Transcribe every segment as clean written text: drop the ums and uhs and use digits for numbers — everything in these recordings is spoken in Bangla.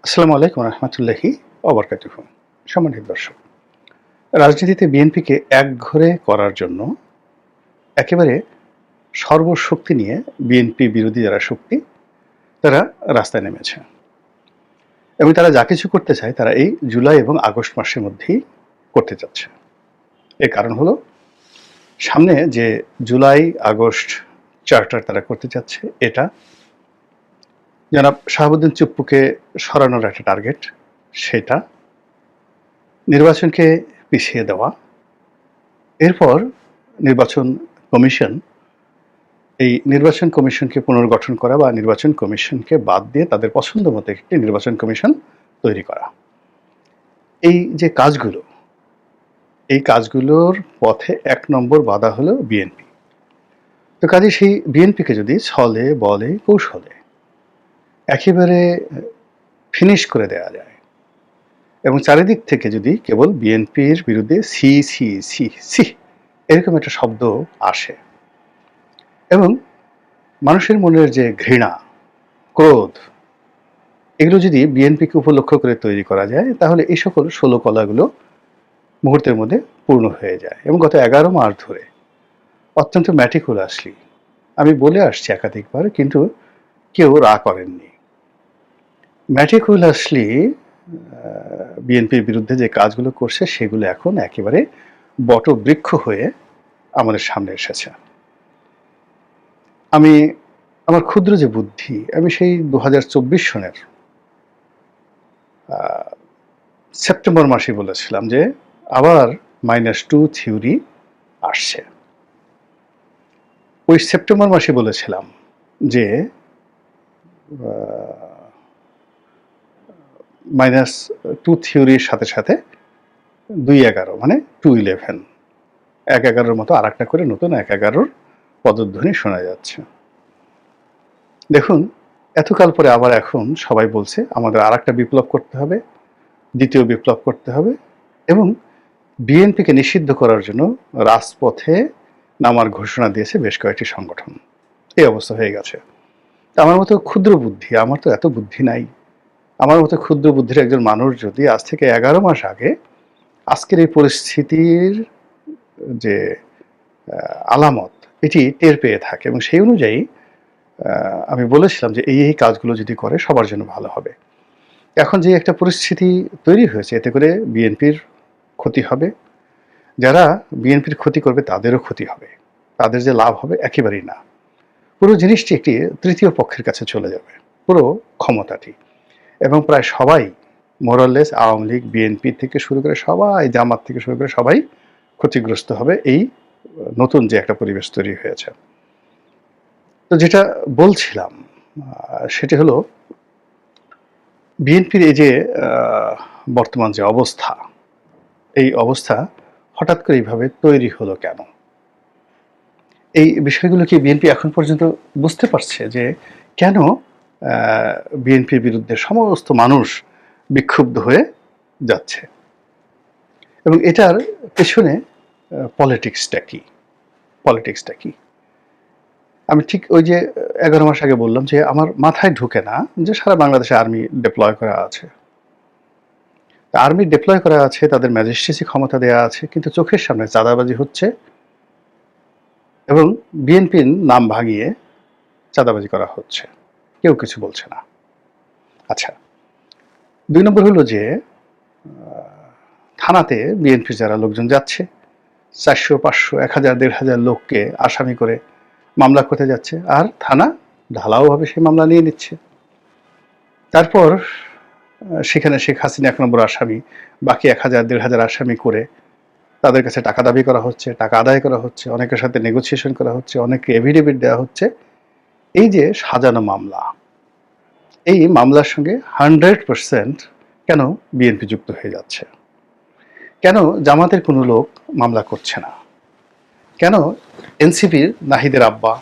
আসসালামু আলাইকুম রহমতুল্লাহি ওবরকাতুহু। সম্মানিত দর্শক, রাজনীতিতে বিএনপিকে একঘরে করার জন্য একেবারে সর্বশক্তি নিয়ে বিএনপি বিরোধী যারা শক্তি তারা রাস্তায় নেমেছে এবং তারা যা কিছু করতে চায় তারা এই জুলাই এবং আগস্ট মাসের মধ্যেই করতে চাচ্ছে। এর কারণ হলো সামনে যে জুলাই আগস্ট চার্টার তারা করতে চাচ্ছে, এটা জনাব শাহাবুদ্দিন চুপ্পুকে সরানোর একটা টার্গেট, সেটা নির্বাচনকে পিছিয়ে দেওয়া, এরপর নির্বাচন কমিশন, এই নির্বাচন কমিশনকে পুনর্গঠন করা বা নির্বাচন কমিশনকে বাদ দিয়ে তাদের পছন্দ মতো একটি নির্বাচন কমিশন তৈরি করা। এই যে কাজগুলো, এই কাজগুলোর পথে ১ নম্বর বাধা হলো বিএনপি। তো কাজে সেই বিএনপিকে যদি ছলে বলে কৌশলে একেবারে ফিনিশ করে দেওয়া যায় এবং চারিদিক থেকে যদি কেবল বিএনপির বিরুদ্ধে সি সি সি সি এরকম একটা শব্দ আসে এবং মানুষের মনের যে ঘৃণা, ক্রোধ, এগুলো যদি বিএনপিকে উপলক্ষ করে তৈরি করা যায়, তাহলে এই সকল ষোলকলাগুলো মুহূর্তের মধ্যে পূর্ণ হয়ে যায়। এবং গত ১১ মাস ধরে অত্যন্ত ম্যাটিকুলাসলি আমি বলে আসছি একাধিকবার, কিন্তু কেউ রা করেননি। ম্যাটিকুলাসলি বিএনপির বিরুদ্ধে যে কাজগুলো করছে সেগুলো এখন একেবারে বটবৃক্ষ হয়ে আমাদের সামনে এসেছে। আমি আমার ক্ষুদ্র যে বুদ্ধি, আমি সেই ২০২৪ সনের সেপ্টেম্বর মাসে বলেছিলাম যে আবার -2 থিওরি আসছে। ওই সেপ্টেম্বর মাসে বলেছিলাম যে -2 থিওরির সাথে সাথে ২-১১ মানে 2-11, ১-১১-র মতো আর একটা করে নতুন ১-১১-র পদধ্বনি শোনা যাচ্ছে। দেখুন, এতকাল পরে আবার এখন সবাই বলছে আমাদের আর একটা বিপ্লব করতে হবে, দ্বিতীয় বিপ্লব করতে হবে এবং বিএনপিকে নিষিদ্ধ করার জন্য রাজপথে নামার ঘোষণা দিয়েছে বেশ কয়েকটি সংগঠন। এই অবস্থা হয়ে গেছে। আমার মতো ক্ষুদ্র বুদ্ধি, আমার তো এত বুদ্ধি নাই, আমার মতো ক্ষুদ্র বুদ্ধির একজন মানুষ যদি আজ থেকে ১১ মাস আগে আজকের এই পরিস্থিতির যে আলামত এটি টের পেয়ে থাকে এবং সেই অনুযায়ী আমি বলেছিলাম যে এই কাজগুলো যদি করে সবার জন্য ভালো হবে। এখন যে একটা পরিস্থিতি তৈরি হয়েছে, এতে করে বিএনপির ক্ষতি হবে, যারা বিএনপির ক্ষতি করবে তাদেরও ক্ষতি হবে, তাদের যে লাভ হবে একেবারেই না। পুরো জিনিসটি একটি তৃতীয় পক্ষের কাছে চলে যাবে, পুরো ক্ষমতাটি। এবং প্রায় সবাই মোরাললেস, আওয়ামী লীগ, বিএনপি থেকে শুরু করে সবাই, জামাত থেকে শুরু করে সবাই ক্ষতিগ্রস্ত হবে এই নতুন যে একটা পরিবেশ তৈরি হয়েছে। তো যেটা বলছিলাম সেটি হলো বিএনপির এই যে বর্তমান যে অবস্থা, এই অবস্থা হঠাৎ করে এইভাবে তৈরি হলো কেন? এই বিষয়গুলো কি বিএনপি এখন পর্যন্ত বুঝতে পারছে যে কেন বিএনপির বিরুদ্ধে সমস্ত মানুষ বিক্ষুব্ধ হয়ে যাচ্ছে এবং এটার পেছনে পলিটিক্সটা কি? আমি ঠিক ওই যে ১১ মাস আগে বললাম যে আমার মাথায় ঢুকে না যে সারা বাংলাদেশে আর্মি ডিপ্লয় করা আছে, আর্মি ডিপ্লয় করা আছে, তাদের ম্যাজিস্ট্রেসি ক্ষমতা দেওয়া আছে, কিন্তু চোখের সামনে চাঁদাবাজি হচ্ছে এবং বিএনপির নাম ভাঙিয়ে চাঁদাবাজি করা হচ্ছে, কেউ কিছু বলছে না। আচ্ছা, ২ নম্বর হলো যে থানাতে বিএনপির যারা লোকজন যাচ্ছে, ৪০০, ৫০০, ১,০০০, ১,৫০০ লোককে আসামি করে মামলা করতে যাচ্ছে, আর থানা ঢালাওভাবে সেই মামলা নিয়ে নিচ্ছে। তারপর সেখানে শেখ হাসিনা ১ নম্বর আসামি, বাকি ১,০০০, ১,৫০০ আসামি করে তাদের কাছে টাকা দাবি করা হচ্ছে, টাকা আদায় করা হচ্ছে, অনেকের সাথে নেগোসিয়েশন করা হচ্ছে, অনেককে এফিডেভিট দেওয়া হচ্ছে। এই যে সাজানো মামলা, এই মামলার সঙ্গে 100% কেন বিএনপি যুক্ত হয়ে যাচ্ছে? কেন জামাতের কোনো লোক মামলা করছে না? কেন এনসিপির নাহিদের আব্বা,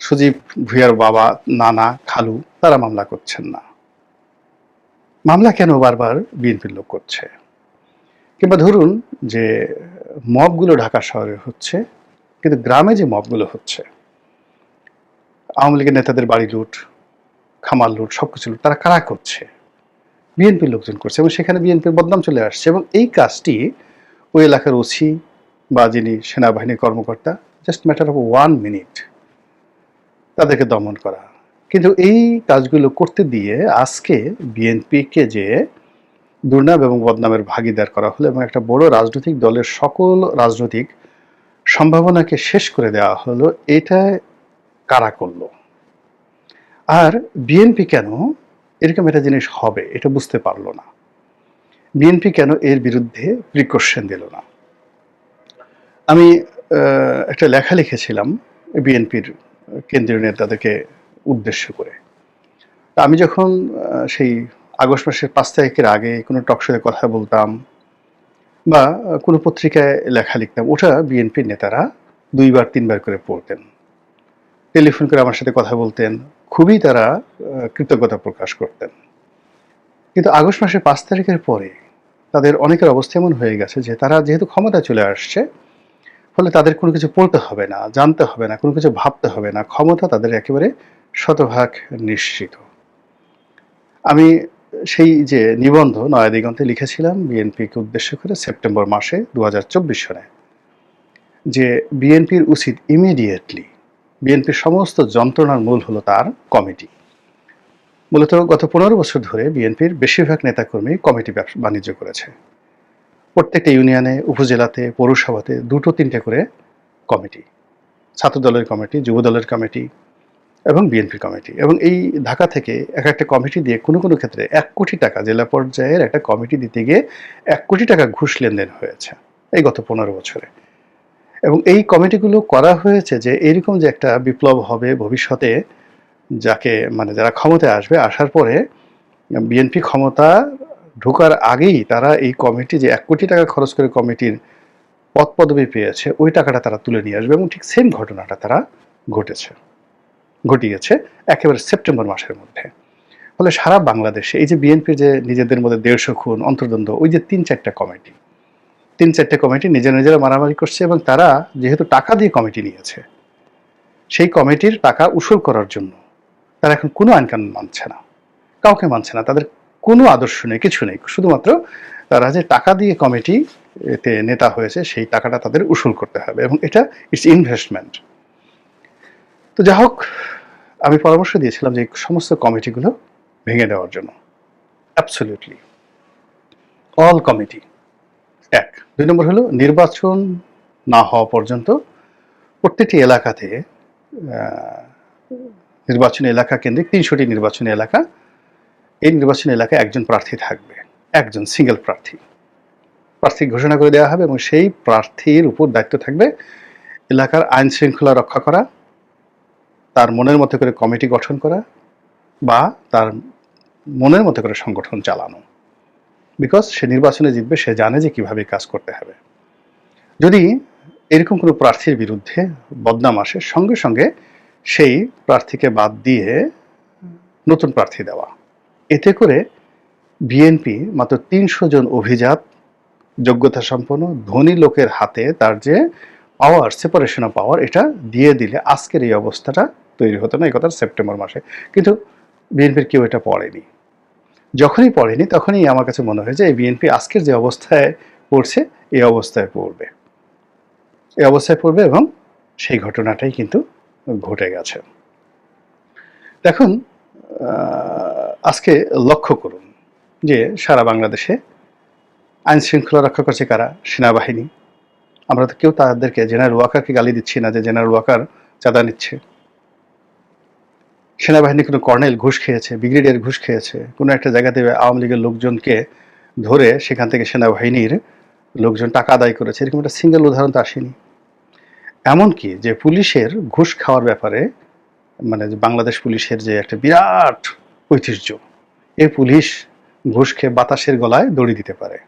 সজীব ভুঁইয়ার বাবা, নানা, খালু তারা মামলা করছেন না? মামলা কেন বারবার বিএনপির লোক করছে? কিংবা ধরুন যে মবগুলো ঢাকা শহরে হচ্ছে, কিন্তু গ্রামে যে মবগুলো হচ্ছে, আওয়ামী লীগের নেতাদের বাড়ি লুট, খামার লুট, সবকিছু লুট, তারা কারা করছে? বিএনপির লোকজন করছে এবং সেখানে বিএনপির বদনাম চলে আসছে। এবং এই কাজটি ওই এলাকার ওসি বা যিনি সেনাবাহিনীর কর্মকর্তা, জাস্ট ম্যাটার অফ 1 মিনিট তাদেরকে দমন করা। কিন্তু এই কাজগুলো করতে দিয়ে আজকে বিএনপিকে যে দুর্নাম এবং বদনামের ভাগীদার করা হলো এবং একটা বড় রাজনৈতিক দলের সকল রাজনৈতিক সম্ভাবনাকে শেষ করে দেওয়া হলো, এটা কারা করলো? আর বিএনপি কেন এরকম একটা জিনিস হবে এটা বুঝতে পারলো না? বিএনপি কেন এর বিরুদ্ধে প্রিকশন দিল না? আমি একটা লেখা লিখেছিলাম বিএনপির কেন্দ্রীয় নেতাদেরকে উদ্দেশ্য করে। আমি যখন সেই আগস্ট মাসের 5 তারিখের আগে কোনো টকশোতে কথা বলতাম বা কোনো পত্রিকায় লেখা লিখতাম, ওটা বিএনপির নেতারা 2বার 3বার করে পড়তেন, টেলিফোন করে আমার সাথে কথা বলতেন, খুবই তারা কৃতজ্ঞতা প্রকাশ করতেন। কিন্তু আগস্ট মাসের 5 তারিখের পরে তাদের অনেকের অবস্থা এমন হয়ে গেছে যে তারা যেহেতু ক্ষমতায় চলে আসছে, ফলে তাদের কোনো কিছু পড়তে হবে না, জানতে হবে না, কোনো কিছু ভাবতে হবে না, ক্ষমতা তাদের একেবারে শতভাগ নিশ্চিত। আমি সেই যে নিবন্ধ নয়া দিগন্তে লিখেছিলাম বিএনপিকে উদ্দেশ্য করে সেপ্টেম্বর মাসে 2024 সনে, যে বিএনপির উচিত ইমিডিয়েটলি, বিএনপির সমস্ত যন্ত্রণার মূল হলো তার কমিটি। মূলত গত 15 বছর ধরে বিএনপির বেশিরভাগ নেতাকর্মী কমিটি বাণিজ্য করেছে। প্রত্যেকটা ইউনিয়নে, উপজেলাতে, পৌরসভাতে 2-3টে করে কমিটি, ছাত্র দলের কমিটি, যুব দলের কমিটি এবং বিএনপি কমিটি। এবং এই ঢাকা থেকে একটা কমিটি দিয়ে কোনো কোনো ক্ষেত্রে 1 কোটি টাকা, জেলা পর্যায়ের একটা কমিটি দিতে গিয়ে 1 কোটি টাকা ঘুষ লেনদেন হয়েছে এই গত 15 বছরে। এবং এই কমিটিগুলো করা হয়েছে যে এরকম যে একটা বিপ্লব হবে ভবিষ্যতে, যাকে মানে যারা ক্ষমতায় আসবে, আসার পরে বিএনপি ক্ষমতা ঢোকার আগেই তারা এই কমিটি যে 1 কোটি টাকা খরচ করে কমিটির পদ পদবি পেয়েছে, ওই টাকাটা তারা তুলে নিয়ে আসবে। এবং ঠিক সেম ঘটনাটা তারা ঘটিয়েছে একেবারে সেপ্টেম্বর মাসের মধ্যে। ফলে সারা বাংলাদেশে এই যে বিএনপির যে নিজেদের মধ্যে 150 খুন, অন্তর্দ্বন্দ্ব, ওই যে 3-4টা কমিটি নিজেরা মারামারি করছে এবং তারা যেহেতু টাকা দিয়ে কমিটি নিয়েছে, সেই কমিটির টাকা উসুল করার জন্য তারা এখন কোনো আইনকানুন মানছে না, কাউকে মানছে না, তাদের কোনো আদর্শ নেই, কিছু নেই, শুধুমাত্র তারা যে টাকা দিয়ে কমিটিতে নেতা হয়েছে সেই টাকাটা তাদের উসুল করতে হবে এবং এটা ইটস ইনভেস্টমেন্ট। তো যা হোক, আমি পরামর্শ দিয়েছিলাম যে সমস্ত কমিটিগুলো ভেঙে দেওয়ার জন্য, অ্যাবসলিউটলি অল কমিটি। 1 2 নম্বর হলো নির্বাচন না হওয়া পর্যন্ত প্রত্যেকটি এলাকাতে নির্বাচনী এলাকা কেন্দ্রিক 300টি নির্বাচনী এলাকা, এই নির্বাচনী এলাকায় একজন প্রার্থী থাকবে, একজন সিঙ্গেল প্রার্থী ঘোষণা করে দেওয়া হবে এবং সেই প্রার্থীর উপর দায়িত্ব থাকবে এলাকার আইন শৃঙ্খলা রক্ষা করা, তার মনের মতো করে কমিটি গঠন করা বা তার মনের মতো করে সংগঠন চালানো। বিকজ সে নির্বাচনে জিতবে, সে জানে যে কিভাবে কাজ করতে হবে। যদি এরকম কোনো প্রার্থীর বিরুদ্ধে বদনাম আসে, সঙ্গে সঙ্গে সেই প্রার্থীকে বাদ দিয়ে নতুন প্রার্থী দেওয়া। এতে করে বিএনপি মাত্র 300 জন অভিজাত, যোগ্যতা সম্পন্ন, ধনী লোকের হাতে তার যে পাওয়ার, সেপারেশন অফ পাওয়ার, এটা দিয়ে দিলে আজকের এই অবস্থাটা তৈরি হতো না। এই কথা সেপ্টেম্বর মাসে, কিন্তু বিএনপির কেউ এটা পড়েনি। যখনই পড়েনি তখনই আমার কাছে মনে হয় যে এই বিএনপি আজকের যে অবস্থায় পড়ছে এই অবস্থায় পড়বে এবং সেই ঘটনাটাই কিন্তু ঘটে গেছে। দেখুন, আজকে লক্ষ্য করুন যে সারা বাংলাদেশে আইন শৃঙ্খলা রক্ষা করছে কারা? সেনাবাহিনী। আমরা তো কেউ তাদেরকে, জেনারেল ওয়াকারকে গালি দিচ্ছি না যে জেনারেল ওয়াকার চাঁদা নিচ্ছে। সেনাবাহিনী কোনো কর্নেল ঘুষ খেয়েছে, ব্রিগেডিয়ার ঘুষ খেয়েছে, কোনো একটা জায়গাতে আওয়ামী লীগের লোকজনকে ধরে সেখান থেকে সেনাবাহিনীর লোকজন টাকা আদায় করেছে, এরকম একটা সিঙ্গেল উদাহরণ তো আসেনি। এমনকি যে পুলিশের ঘুষ খাওয়ার ব্যাপারে, মানে বাংলাদেশ পুলিশের যে একটা বিরাট ঐতিহ্য, এই পুলিশ ঘুষ খেয়ে বাতাসের গলায় দড়ি দিতে পারে,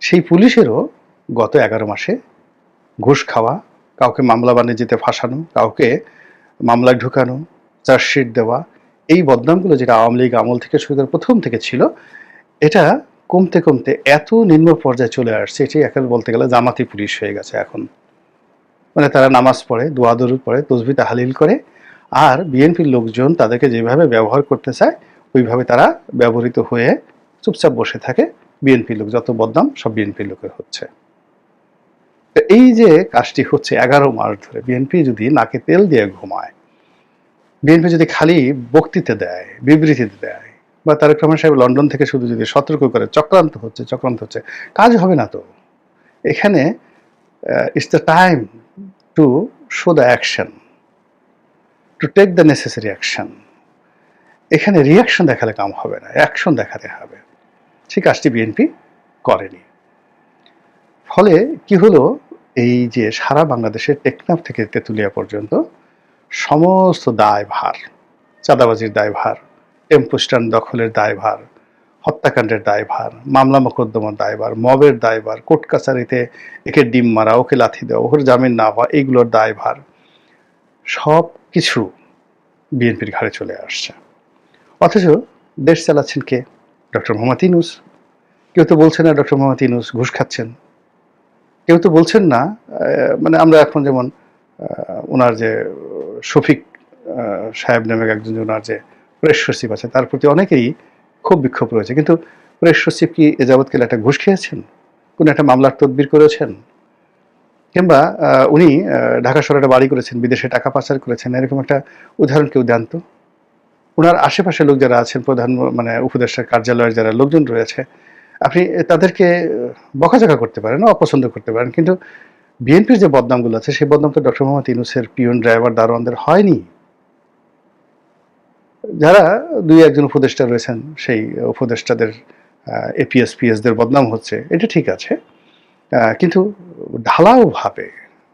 সেই পুলিশেরও গত 11 মাসে ঘুষ খাওয়া, কাউকে মামলা বাণিজ্যতে ফাঁসানো, কাউকে মামলায় ঢুকানো, চার্জশিট দেওয়া, এই বদনামগুলো যেটা আওয়ামী লীগ আমল থেকে শুরু করে প্রথম থেকে ছিল, এটা কমতে কমতে এত নিম্ন পর্যায়ে চলে আসছে, এটি এখন বলতে গেলে জামাতি পুলিশ হয়ে গেছে এখন। মানে তারা নামাজ পড়ে, দোয়া দরুদ পড়ে, তসবিহ তাহলিল করে, আর বিএনপির লোকজন তাদেরকে যেভাবে ব্যবহার করতে চায় ওইভাবে তারা ব্যবহৃত হয়ে চুপচাপ বসে থাকে। বিএনপি লোক, যত বদনাম সব বিএনপি লোকের হচ্ছে। তো এই যে কাজটি হচ্ছে 11 মাস ধরে, বিএনপি যদি নাকে তেল দিয়ে ঘুমায়, বিএনপি যদি খালি বক্তৃতা দেয়, বিবৃতি দেয়, বা তারেক রহমান সাহেব লন্ডন থেকে শুধু যদি সতর্ক করে চক্রান্ত হচ্ছে, কাজ হবে না তো। এখানে it's the time to show the action, to take the necessary action. এখানে রিয়াকশন দেখালে কাম হবে না, অ্যাকশন দেখাতে হবে। সেই কাজটি বিএনপি করেনি। ফলে কি হলো, এই যে সারা বাংলাদেশের টেকনাফ থেকে তেঁতুলিয়া পর্যন্ত সমস্ত দায়ভার, চাঁদাবাজির দায়ভার, টেম্পো স্ট্যান্ড দখলের দায়ভার, হত্যাকাণ্ডের দায়ভার, মামলা মোকদ্দমার দায়ভার, মবের দায়ভার, কোর্ট কাছারিতে একে ডিম মারা, ওকে লাথি দেওয়া, ওর জামিন না হওয়া, এইগুলোর দায়ভার সব কিছু বিএনপির ঘাড়ে চলে আসছে। অথচ দেশ চালাচ্ছেন কে? ডক্টর মোহাম্মদ ইউনূস। কেউ তো বলছেন না ডক্টর মোহাম্মদ ইউনূস ঘুষ খাচ্ছেন, কেউ তো বলছেন না। মানে আমরা এখন যেমন ওনার যে শফিক সাহেব নামে একজন, ওনার যে প্রেস সচিব আছে, তার প্রতি অনেকেরই খুব বিক্ষোভ রয়েছে। কিন্তু প্রেস সচিব কি এ যাবৎকালে একটা ঘুষ খেয়েছেন? কোন একটা মামলার তদবির করেছেন? কিংবা উনি ঢাকা শহরে একটা বাড়ি করেছেন, বিদেশে টাকা পাচার করেছেন, এরকম একটা উদাহরণ কেউ দেন তো। ওনার আশেপাশে লোক যারা আছেন, প্রধান মানে উপদেষ্টার কার্যালয়ের যারা লোকজন রয়েছে, আপনি তাদেরকে বকাঝকা করতে পারেন, অপছন্দ করতে পারেন, কিন্তু বিএনপির যে বদনামগুলো আছে সেই বদনাম তো ডক্টর মোহাম্মদ ইউনূসের পিয়ন, ড্রাইভার, দারোয়ানদের হয়নি। যারা দুই একজন উপদেষ্টা রয়েছেন, সেই উপদেষ্টাদের এপিএস পিএসদের বদনাম হচ্ছে, এটা ঠিক আছে। কিন্তু ঢালাওভাবে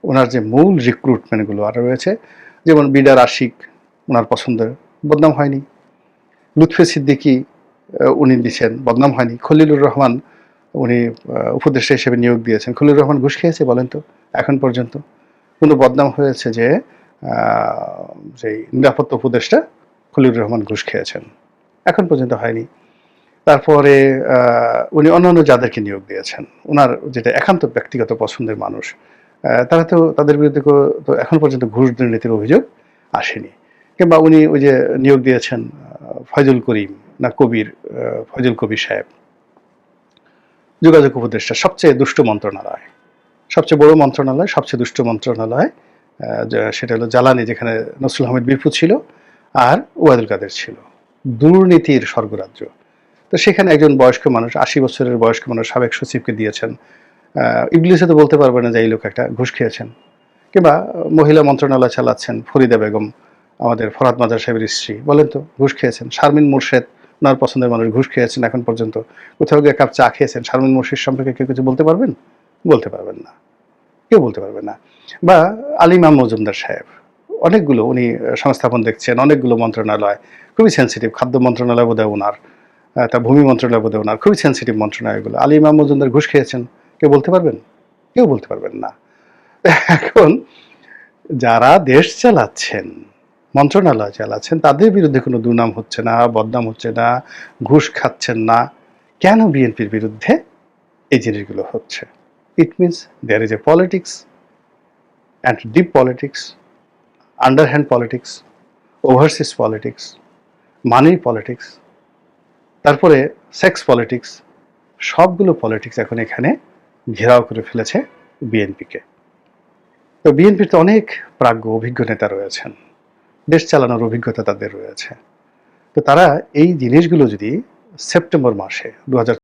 ওনার যে মূল রিক্রুটমেন্টগুলো আরও রয়েছে, যেমন বিডার আশিক, ওনার পছন্দের, বদনাম হয়নি। লুৎফে সিদ্দিকী উনি দিচ্ছেন, বদনাম হয়নি। খলিলুর রহমান উনি উপদেষ্টা হিসেবে নিয়োগ দিয়েছেন। খলিলুর রহমান ঘুষ খেয়েছে বলেন তো? এখন পর্যন্ত কোনো বদনাম হয়েছে যে সেই নিরাপত্তা উপদেষ্টা খলিলুর রহমান ঘুষ খেয়েছেন? এখন পর্যন্ত হয়নি। তারপরে উনি অন্যান্য যাদেরকে নিয়োগ দিয়েছেন, ওনার যেটা একান্ত ব্যক্তিগত পছন্দের মানুষ, তারা তো, তাদের বিরুদ্ধে তো এখন পর্যন্ত ঘুষ দুর্নীতির অভিযোগ আসেনি। কিংবা উনি ওই যে নিয়োগ দিয়েছেন ফয়জুল করিম না কবির, ফয়জুল কবির সাহেব, যোগাযোগ উপদেষ্টা, সবচেয়ে দুষ্ট মন্ত্রণালয়, সবচেয়ে বড় মন্ত্রণালয়, সবচেয়ে দুষ্ট মন্ত্রণালয়, সেটা হলো জ্বালানি, যেখানে নসরুল আহমেদ বিপু ছিল আর ওবায়দুল কাদের ছিল, দুর্নীতির স্বর্গরাজ্য। তো সেখানে একজন বয়স্ক মানুষ, 80 বছরের বয়স্ক মানুষ সাবেক সচিবকে দিয়েছেন। ইবলিসে তো বলতে পারবে না যে এই লোক একটা ঘুষ খেয়েছেন। কিংবা মহিলা মন্ত্রণালয় চালাচ্ছেন ফরিদা বেগম, আমাদের ফরহাদ মাজার সাহেবের স্ত্রী, বলেন তো ঘুষ খেয়েছেন। শারমিন মুর্শেদ, ওনার পছন্দের মানুষ, ঘুষ খেয়েছেন এখন পর্যন্ত? কোথাও গিয়ে এক কাপ চা খেয়েছেন? শারমিন মুর্শেদ সম্পর্কে কেউ কিছু বলতে পারবেন? বলতে পারবেন না, কেউ বলতে পারবে না। বা আলিমা মজুমদার সাহেব, অনেকগুলো উনি সংস্থাপন দেখছেন, অনেকগুলো মন্ত্রণালয়, খুবই সেন্সিটিভ। খাদ্য মন্ত্রণালয় বোধহয় ওনার, তা ভূমি মন্ত্রণালয় বোধহয় ওনার, খুবই সেন্সিটিভ মন্ত্রণালয়গুলো। আলিমা মজুমদার ঘুষ খেয়েছেন? কেউ বলতে পারবেন? কেউ বলতে পারবেন না। এখন যারা দেশ চালাচ্ছেন, মন্ত্রণালয় চালাচ্ছেন, তাদের বিরুদ্ধে কোনো দুর্নাম হচ্ছে না, বদনাম হচ্ছে না, ঘুষ খাচ্ছেন না, কেন বিএনপির বিরুদ্ধে এই জিনিসগুলো হচ্ছে? It means there is a politics, and deep politics, underhand politics, overseas politics, money politics, তারপরে সেক্স পলিটিক্স, সবগুলো পলিটিক্স এখন এখানে ঘেরাও করে ফেলেছে বিএনপিকে। তো বিএনপির তো অনেক প্রাজ্ঞ অভিজ্ঞ নেতা রয়েছেন, দেশ চালানোর অভিজ্ঞতা তাদের রয়েছে। তো তারা এই জিনিসগুলো যদি সেপ্টেম্বর মাসে 2024